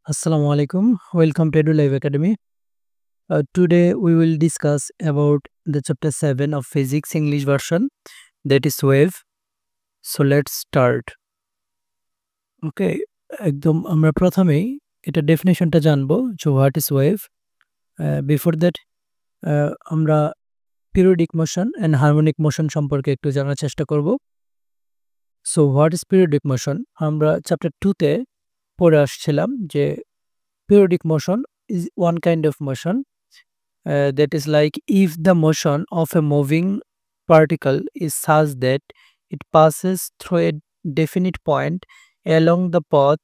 Assalamu alaikum. Welcome to Edu Live Academy. Today we will discuss about the chapter 7 of physics English version, that is wave. So let's start. Okay, একদম আমরা প্রথমেই এটা ডেফিনেশনটা জানবো যে what is wave. Before that আমরা periodic motion and harmonic motion সম্পর্কে একটু জানার চেষ্টা করব। So what is periodic motion আমরা চ্যাপ্টার 2তে পড়ে আসছিলাম যে periodic motion is one kind of motion that is like if the motion of a moving particle is such that it passes through a definite point along the path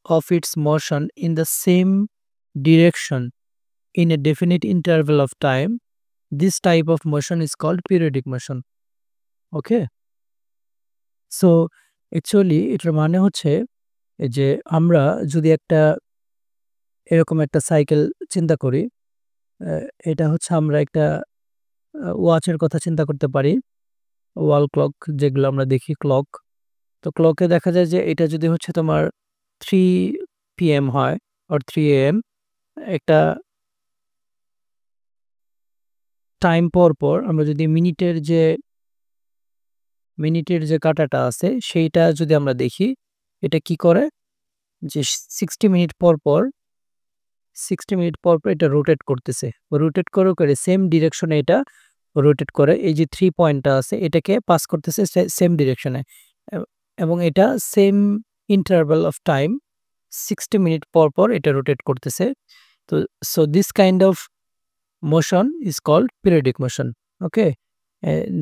of its motion in the same direction in a definite interval of time, this type of motion is called periodic motion. Okay, so actually এটার মানে হচ্ছে যে আমরা যদি একটা এরকম একটা cycle চিন্তা করি, এটা হচ্ছে আমরা একটা ওয়াচের কথা চিন্তা করতে পারি, ওয়াল ক্লক যেগুলো আমরা দেখি ক্লক। তো ক্লকে দেখা যায় যে এটা যদি হচ্ছে তোমার 3 PM হয় or 3 AM, একটা টাইম পর পর আমরা যদি মিনিটের যে কাঁটাটা আছে সেইটা যদি আমরা দেখি, এটা কি করে যে 60 মিনিট পর পর এটা রোটেট করতেছে। রোটেট করে সেম ডিরেকশনে এটা রোটেট করে। এই যে 3 পয়েন্টটা আছে এটাকে পাস করতেছে সেম ডিরেকশনে এবং এটা same interval of time 60 minute পর পর এটা রোটেট করতেছে। তো so this kind of motion is called periodic motion. Okay,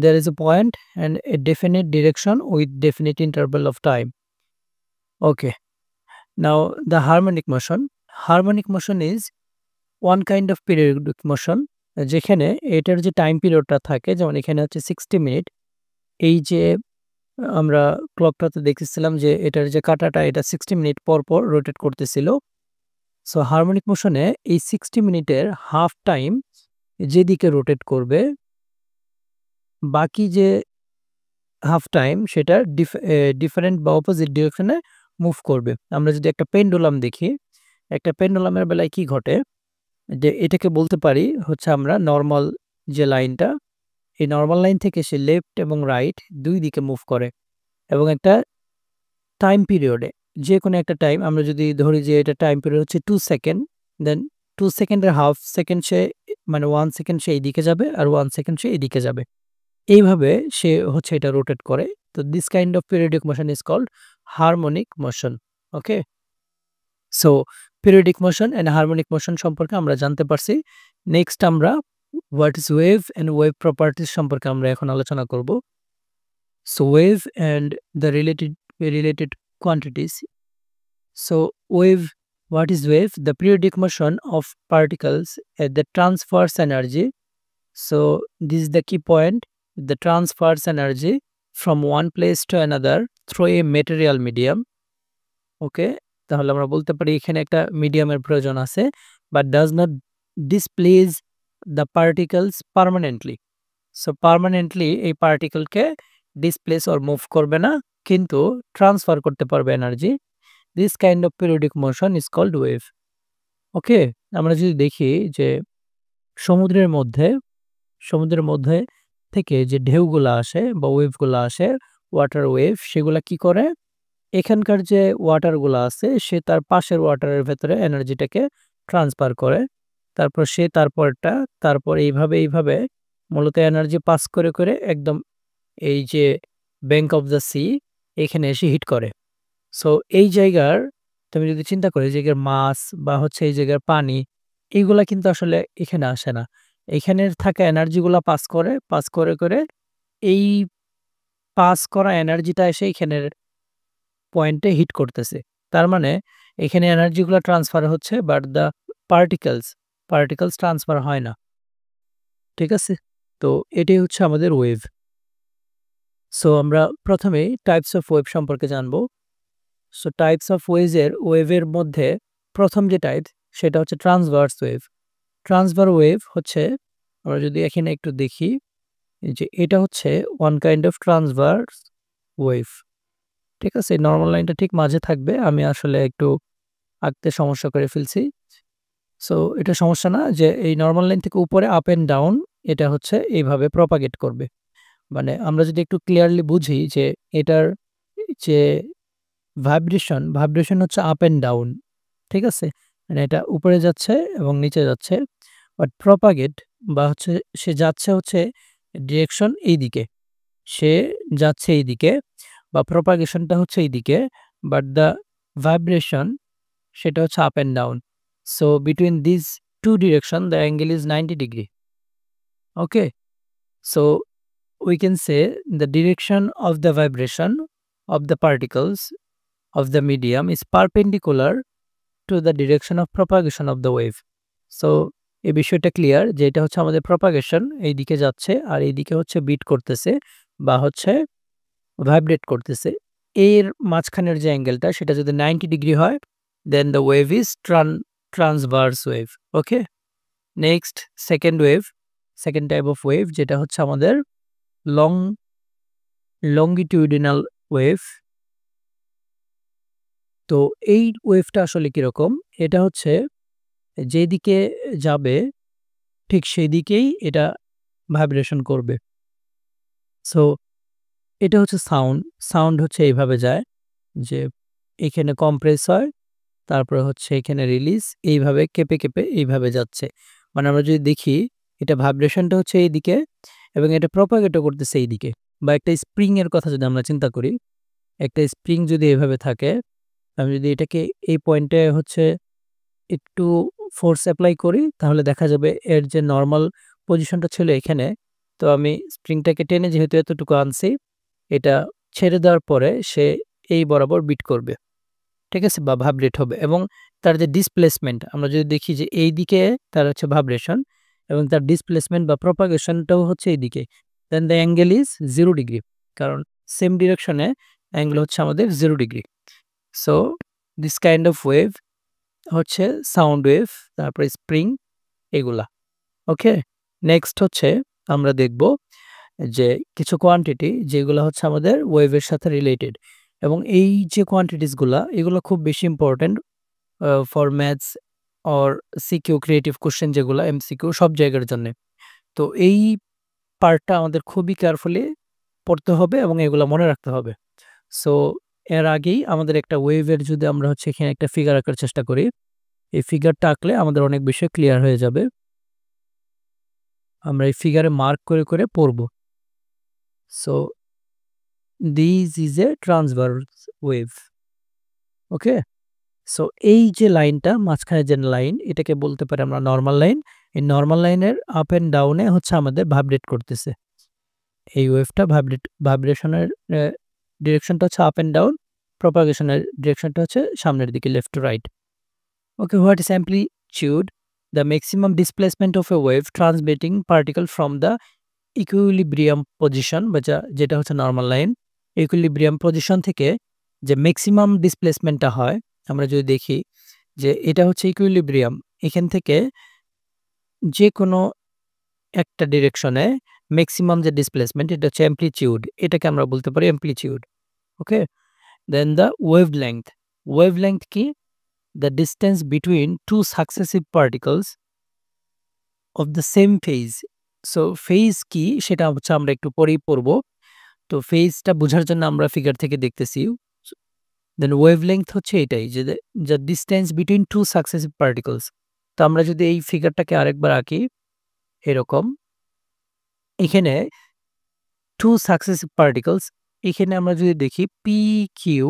there is a point and a definite direction with definite interval of time. Okay, now the harmonic motion is one kind of periodic motion যেখানে এটার যে time পিরিয়ডটা থাকে, যেমন এখানে হচ্ছে 60 minute. এই যে আমরা ক্লকটাতে দেখেছিলাম যে এটার যে কাঁটাটা এটা 60 মিনিট পর পর রোটেট করতেছিল। সো হারমোনিক মোশনে এই 60 মিনিটের হাফ টাইম যেদিকে রোটেট করবে, বাকি যে হাফ টাইম সেটা ডিফারেন্ট বা অপোজিট ডিরেকশনে মুভ করবে। আমরা যদি একটা পেন্ডুলাম দেখি, একটা পেন্ডুলামের বেলায় কি ঘটে যে এটাকে বলতে পারি হচ্ছে আমরা নর্মাল যে লাইনটা, এই নর্মাল লাইন থেকে সে লেফট এবং রাইট দুই দিকে মুভ করে এবং একটা টাইম পিরিয়ডে যে কোনো একটা টাইম আমরা যদি ধরি যে এটা টাইম পিরিয়ড হচ্ছে 2 সেকেন্ড, দেন 2 সেকেন্ডের হাফ সেকেন্ড সে মানে 1 সেকেন্ড সে এইদিকে যাবে আর 1 সেকেন্ড সে এইদিকে যাবে, এইভাবে সে হচ্ছে এটা রোটেট করে। তো this kind of periodic motion is called harmonic motion. Okay, so periodic motion and harmonic motion সম্পর্কে আমরা জানতে পারছি। নেক্সট আমরা what is wave and wave properties সম্পর্কে আমরা এখন আলোচনা করব। So wave and the related quantities. So wave, what is wave? The periodic motion of particles that transfers energy. So this is the key point. The transfers energy from one place to another through a material medium. Okay, তাহলে আমরা বলতে পারি এখানে একটা মিডিয়ামের প্রয়োজন আছে, but does not displace the particles permanently. So permanently এই পার্টিকেলকে ডিসপ্লেস অর মুভ করবে না, কিন্তু ট্রান্সফার করতে পারবে energy. This kind of periodic motion is called wave. Okay, আমরা যদি দেখি যে সমুদ্রের মধ্যে থেকে যে ঢেউগুলো আসে বা ওয়েভগুলো আসে, ওয়াটার ওয়েভ, সেগুলা কি করে, এখানকার যে ওয়াটারগুলো আছে সে তার পাশের ওয়াটারের ভেতরে এনার্জিটাকে ট্রান্সফার করে, তারপর সে তারপর এইভাবে মূলত এনার্জি পাস করে একদম এই যে ব্যাঙ্ক অফ দ্য সি এখানে এসে হিট করে। সো এই জায়গার তুমি যদি চিন্তা করো, এই জায়গার মাছ বা হচ্ছে এই জায়গার পানি, এইগুলা কিন্তু আসলে এখানে আসে না। এখানে থাকা এনার্জিগুলা পাস করে এই পাস করা এনার্জিটা এসে এখানের পয়েন্টে হিট করতেছে। তার মানে এখানে এনার্জিগুলা ট্রান্সফার হচ্ছে, বাট দ্য পার্টিকেলস ট্রান্সফার হয় না। ঠিক আছে, তো এটাই হচ্ছে আমাদের ওয়েভ। সো আমরা প্রথমে টাইপস অফ ওয়েভ সম্পর্কে জানবো। সো টাইপস অফ ওয়েভের মধ্যে প্রথম যে টাইপ সেটা হচ্ছে ট্রান্সভার্স ওয়েভ। ট্রান্সভার ওয়েভ হচ্ছে, আমরা যদি এখানে একটু দেখি যে এটা হচ্ছে one kind of transverse wave. ঠিক আছে, নর্মাল লাইনটা ঠিক মাঝে থাকবে, আমি আসলে একটু আঁকতে সমস্যা করে ফেলছি। সো এটা সমস্যা না যে এই নরমাল লাইন থেকে উপরে আপ অ্যান্ড ডাউন এটা হচ্ছে এইভাবে প্রপাগেট করবে। মানে আমরা যদি একটু ক্লিয়ারলি বুঝি যে এটার যে ভাইব্রেশন হচ্ছে আপ অ্যান্ড ডাউন। ঠিক আছে? মানে এটা উপরে যাচ্ছে এবং নিচে যাচ্ছে। বাট প্রপাগেট বা হচ্ছে সে যাচ্ছে হচ্ছে ডিরেকশন এইদিকে। সে যাচ্ছে এইদিকে বা প্রপাগেশনটা হচ্ছে এইদিকে। বাট দ্য ভাইব্রেশন সেটা হচ্ছে up and down. So between this 2 direction the angle is 90 degree. Okay? So we can say the direction of the vibration of the particles of the medium is perpendicular to the direction of propagation of the wave. So এই বিষয়টা clear যে এটা হচ্ছে আমাদের propagation এইদিকে যাচ্ছে আর এইদিকে হচ্ছে বিট করতেছে বা হচ্ছে ভাইব্রেট করতেছে। এর মাঝখানের যে অ্যাঙ্গেলটা সেটা যদি 90 ডিগ্রি হয় then the wave is transverse wave. Okay, next second type of wave যেটা হচ্ছে আমাদের লংগিটিউডিনাল ওয়েভ। তো এই ওয়েভটা আসলে কিরকম? এটা হচ্ছে যেদিকে যাবে ঠিক সেই দিকেই এটা ভাইব্রেশন করবে। সো এটা হচ্ছে সাউন্ড হচ্ছে এইভাবে যায় যে এখানে কম্প্রেস হয়, তারপরে হচ্ছে এখানে রিলিজ, এইভাবে কেঁপে এইভাবে যাচ্ছে। মানে আমরা যদি দেখি এটা ভাইব্রেশনটা হচ্ছে এইদিকে এবং এটা প্রপাগেটও করতেছে এইদিকে। বা একটা স্প্রিং এর কথা যদি আমরা চিন্তা করি, একটা স্প্রিং যদি এভাবে থাকে, আমি যদি এটাকে এই পয়েন্টে হচ্ছে একটু ফোর্স অ্যাপ্লাই করি তাহলে দেখা যাবে এর যে নরমাল পজিশনটা ছিল এখানে, তো আমি স্প্রিংটাকে টেনে যেহেতু এতটুকু আনছি, এটা ছেড়ে দেওয়ার পরে সে এই বরাবর বিট করবে। ঠিক আছে? বা ভাইব্রেট হবে এবং তার যে ডিসপ্লেসমেন্ট আমরা যদি দেখি যে এই দিকে তার হচ্ছে ভাইব্রেশন এবং তার ডিসপ্লেসমেন্ট বা প্রপাগেশনটাও হচ্ছে এইদিকে, দেন দ্য অ্যাঙ্গেল ইজ 0 ডিগ্রি। কারণ সেম ডিরেকশনে অ্যাঙ্গেল হচ্ছে আমাদের 0 degree. So this kind of wave হচ্ছে সাউন্ড ওয়েভ, তারপরে স্প্রিং, এগুলা। ওকে, নেক্সট হচ্ছে আমরা দেখব যে কিছু কোয়ান্টিটি যেগুলো হচ্ছে আমাদের ওয়েভের সাথে রিলেটেড এবং এই যে কোয়ান্টিটিসগুলা এগুলো খুব বেশি important for maths or CQ creative question, যেগুলো এমসিকিউ সব জায়গার জন্য। তো এই পার্টটা আমাদের খুবই কেয়ারফুলি পড়তে হবে এবং এগুলো মনে রাখতে হবে। সো এর আগেই আমাদের একটা ওয়েভের যদি আমরা হচ্ছে এখানে একটা ফিগার আঁকার চেষ্টা করি, এই ফিগারটা আঁকলে আমাদের অনেক বিষয় ক্লিয়ার হয়ে যাবে। আমরা এই ফিগারে মার্ক করে পড়ব। So this is a transverse wave. Okay, so এই যে লাইনটা মাঝখানে যে লাইন এটাকে বলতে পারি আমরা নরমাল লাইন। এই নরমাল লাইনের আপ অ্যান্ড ডাউনে হচ্ছে আমাদের ভাইব্রেট করতেছে এই ওয়েভটা। ভাইব্রেশনের ডিরেকশনটা হচ্ছে আপ অ্যান্ড ডাউন, প্রপাগেশনের ডিরেকশনটা হচ্ছে সামনের দিকে left to right. Okay, what is amplitude? The maximum displacement of a wave transmitting particle from the equilibrium position, বা যেটা হচ্ছে নরমাল লাইন, ইকুইলিব্রিয়াম পজিশন থেকে যে ম্যাক্সিমাম ডিসপ্লেসমেন্টটা হয়, আমরা যদি দেখি যে এটা হচ্ছে ইকুইলিব্রিয়াম, এখান থেকে যে কোনো একটা ডিরেকশনে ম্যাক্সিমাম যে ডিসপ্লেসমেন্ট এটা হচ্ছে অ্যাম্প্লিটিউড, এটাকে আমরা বলতে পারি amplitude. Okay, then the wavelength কি? The distance between two successive particles of the same phase. So phase কি সেটা হচ্ছে আমরা একটু পরেই পড়ব। তো ফেজটা বোঝার জন্য আমরা ফিগার থেকে দেখতেছি। দেন ওয়েভলেংথ হচ্ছে এটাই যে the distance between two successive particles. তো আমরা যদি এই ফিগারটাকে আরেকবার আঁকি এরকম, এখানে টু সাকসেসিভ পার্টিকলস, এখানে আমরা যদি দেখি পি কিউ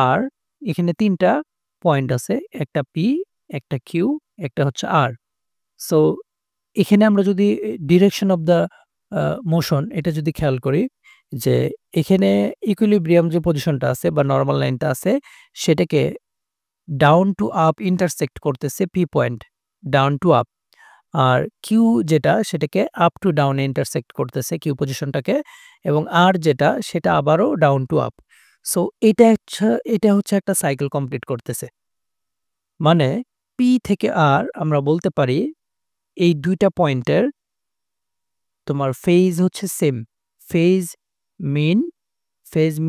আর, এখানে তিনটা পয়েন্ট আছে, একটা পি, একটা কিউ, একটা হচ্ছে আর। সো এখানে আমরা যদি ডিরেকশন অফ দ্য মোশন এটা যদি খেয়াল করি যে এখানে ইকুইলিব্রিয়াম যে পজিশনটা আছে বা নরমাল লাইনটা আছে সেটাকে ডাউন টু আপ ইন্টারসেক্ট করতেছে P point, down to up. আর কিউ যেটা সেটাকে আপ টু ডাউনে ইন্টারসেক্ট করতেছে কিউ পজিশনটাকে, এবং আর যেটা সেটা আবারও ডাউন টু আপ। সো এটা হচ্ছে একটা সাইকেল কমপ্লিট করতেছে। মানে পি থেকে আর আমরা বলতে পারি এই দুইটা পয়েন্টের তোমার ফেজ হচ্ছে same. Phase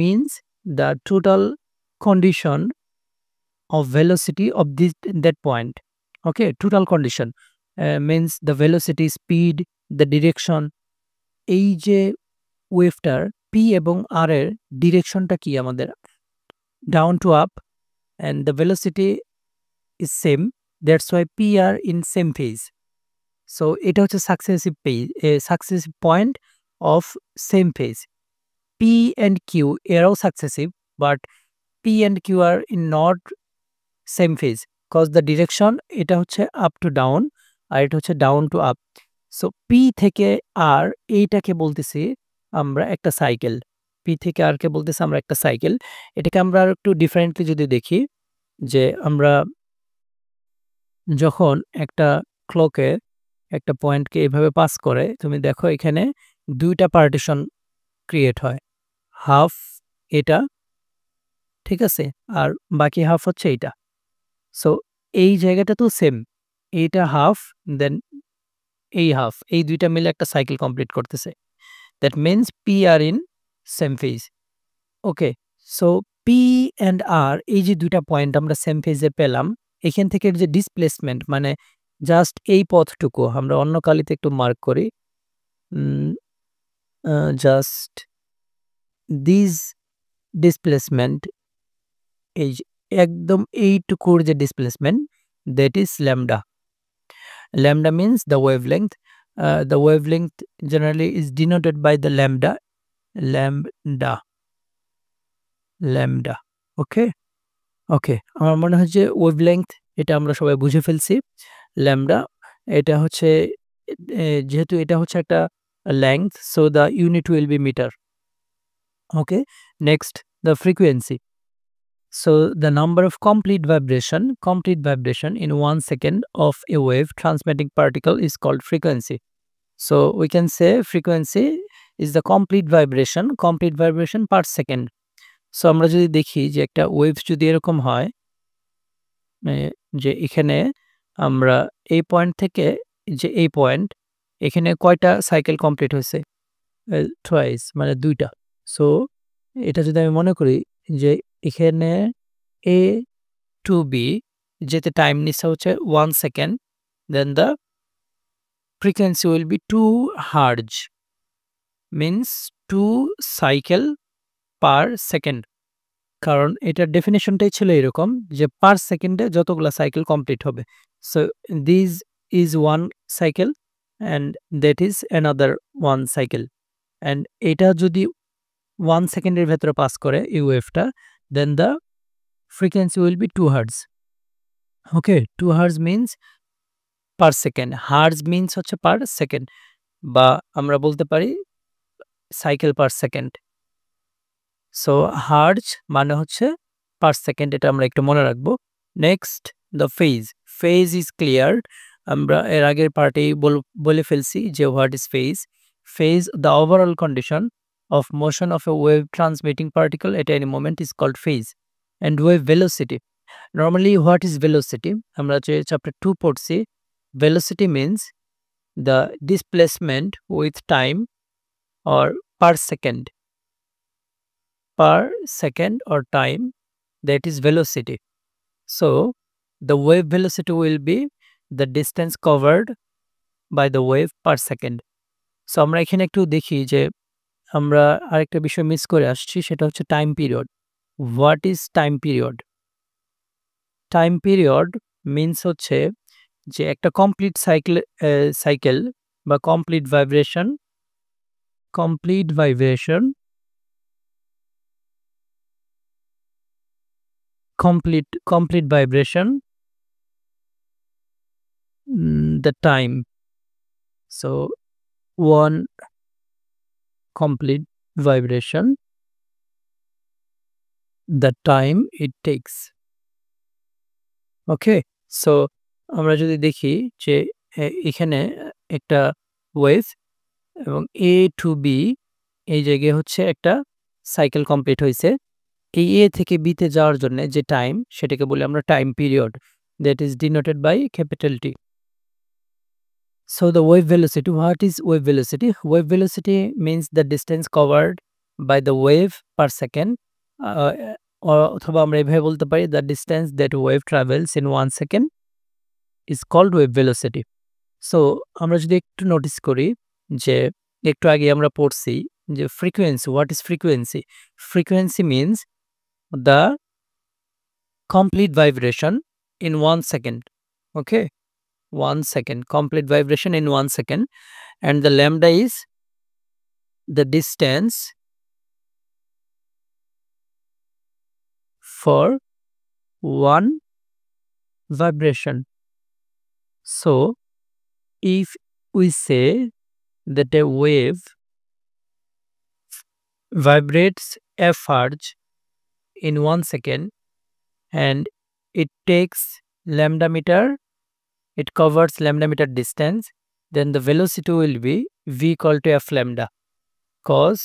means the total condition of velocity of that point. Okay, total condition means the velocity, speed, the direction. এই যে ওয়েভটার পি এবং আর এর ডিরেকশনটা কি আমাদের down to up, and the velocity is same, that's why p are in same phase. So এটা হচ্ছে successive point of same phase. P and Q এরাও successive, but P and Q are in not same phase cause the direction এটা হচ্ছে up to down আর এটা হচ্ছে down to up. So P থেকে R এইটাকে বলতেছি আমরা একটা সাইকেল, P থেকে R কে বলতেছি আমরা একটা সাইকেল। এটাকে আমরা আর একটু ডিফারেন্টলি যদি দেখি, যে আমরা যখন একটা ক্লকে একটা পয়েন্টকে এভাবে পাস করে, তুমি দেখো এখানে দুইটা পার্টিশন ক্রিয়েট হয়, হাফ এটা, ঠিক আছে, আর বাকি হাফ হচ্ছে এইটা। সো এই জায়গাটা তো সেম, এইটা হাফ দেন এই হাফ, এই দুইটা মিলে একটা সাইকেল কমপ্লিট করতেছে। That means P R in same phase. Okay, so P and R এই যে দুইটা পয়েন্ট আমরা সেম ফেজে পেলাম, এখান থেকে যে ডিসপ্লেসমেন্ট মানে জাস্ট এই পথটুকু আমরা অন্য কালিতে একটু মার্ক করি, জাস্ট দিস ডিসপ্লেসমেন্ট, এই একদম এইটুকুর যে displacement, that is lambda. Lambda means the wavelength. The wavelength generally is denoted by the lambda. Lambda. Okay. আমার মনে হয় যে wavelength এটা আমরা সবাই বুঝে ফেলছি। ল্যামডা এটা হচ্ছে যেহেতু এটা হচ্ছে একটা length, so the unit will be meter. Okay. Next, the frequency. So the number of complete vibration in 1 second of a wave transmitting particle is called frequency. So we can say frequency is the complete vibration per second. So আমরা যদি দেখি যে একটা wave যদি এরকম হয়, যে এখানে আমরা এই পয়েন্ট থেকে যে এই পয়েন্ট, এখানে কয়টা সাইকেল কমপ্লিট হয়েছে, টুয়াইস, মানে দুইটা। সো এটা যদি আমি মনে করি যে এখানে A to B যেতে টাইম নিচ্ছে হচ্ছে 1 second, then the frequency will be 2 hertz, means 2 cycle per second. কারণ এটার ডেফিনেশনটাই ছিল এরকম যে পার সেকেন্ডে যতগুলো সাইকেল কমপ্লিট হবে। So this is 1 cycle and that is another 1 cycle, and এটা যদি 1 সেকেন্ডের ভেতরে পাস করে এই ওয়েভটা, then the frequency will be 2 hertz. Okay, 2 hertz means per second, hertz means হচ্ছে per second, বা আমরা বলতে পারি cycle per second. So hertz মানে হচ্ছে পার সেকেন্ড, এটা আমরা একটু মনে রাখবো। Next, the phase is clear. আমরা এর আগের পার্টেই বলে ফেলছি যে what is phase the overall condition of motion of a wave transmitting particle at any moment is called phase. And wave velocity. Normally, what is velocity? আমরা যে chapter 2 পড়ছি, velocity means the displacement with time or per second or time, that is velocity. So the wave velocity will be the distance covered by the wave per second. So আমরা এখানে একটু দেখি যে আমরা আরেকটা বিষয় মিস করে আসছি, সেটা হচ্ছে time period. What is time period? Time period means হচ্ছে যে একটা কমপ্লিট সাইকেল বা complete vibration the time. So one complete vibration, the time it takes. Okay, so আমরা যদি দেখি যে এখানে একটা ওয়েভ এবং এ টু বি এই জায়গায় হচ্ছে একটা সাইকেল কমপ্লিট হয়েছে, এই এ থেকে বিতে যাওয়ার জন্য যে টাইম, সেটাকে বলি আমরা time period, that is denoted by capital T. So the wave velocity, what is wave velocity? Wave velocity means the distance covered by the wave per second অথবা আমরা এভাবে বলতে পারি the distance that wave travels in 1 second is called wave velocity. So আমরা যদি একটু notice করি যে একটু আগে আমরা পড়ছি যে frequency, what is frequency? Frequency means the complete vibration in 1 second. Okay, 1 second, complete vibration in 1 second, and the lambda is the distance for one vibration. So if we say that a wave vibrates f hertz in 1 second and it takes lambda meter, it covers lambda meter distance, then the velocity will be v equal to f lambda, cause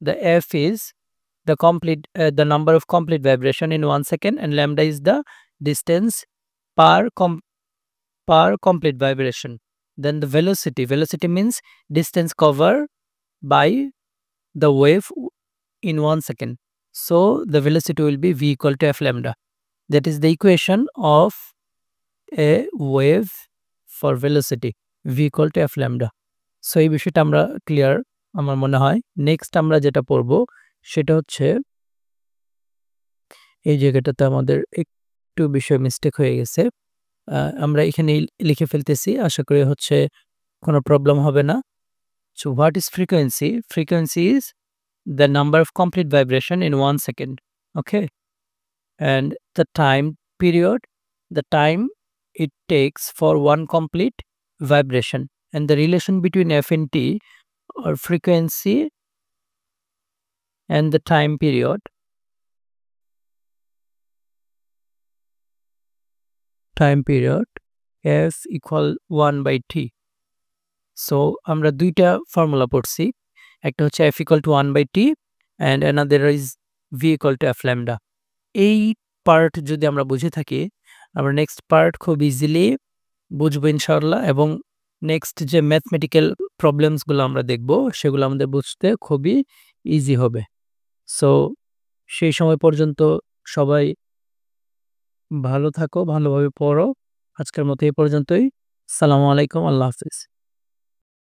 the f is the number of complete vibration in 1 second and lambda is the distance per complete vibration. Then the velocity means distance covered by the wave in 1 second. So the velocity will be v equal to f lambda. That is the equation of a wave for velocity, v equal to f lambda. So এই বিষয়টা আমরা clear আমার মনে হয়। Next আমরা যেটা পড়ব সেটা হচ্ছে এই জায়গাটাতে আমাদের একটু বিষয় মিস্টেক হয়ে গেছে। আমরা এখানেই লিখে ফেলতেছি, আশা করি হচ্ছে কোনো প্রবলেম হবে না। So what is frequency? Frequency is the number of complete vibration in 1 second. Okay, and the time period, the time it takes for one complete vibration, and the relation between f and t, or frequency and the time period f equal 1 by t. So আমরা দুইটা formula পড়ছি, একটা হচ্ছে f equal to 1 by t and another is v equal to f lambda. এই part যদি আমরা বুঝে থাকি, আমরা নেক্সট পার্ট খুব ইজিলি বুঝবো ইনশাআল্লাহ, এবং নেক্সট যে ম্যাথমেটিক্যাল প্রবলেমসগুলো আমরা দেখব সেগুলো আমাদের বুঝতে খুবই ইজি হবে। সো সেই সময় পর্যন্ত সবাই ভালো থাকো, ভালোভাবে পড়ো। আজকের মতো এই পর্যন্তই। আসসালামু আলাইকুম, আল্লাহ হাফিজ।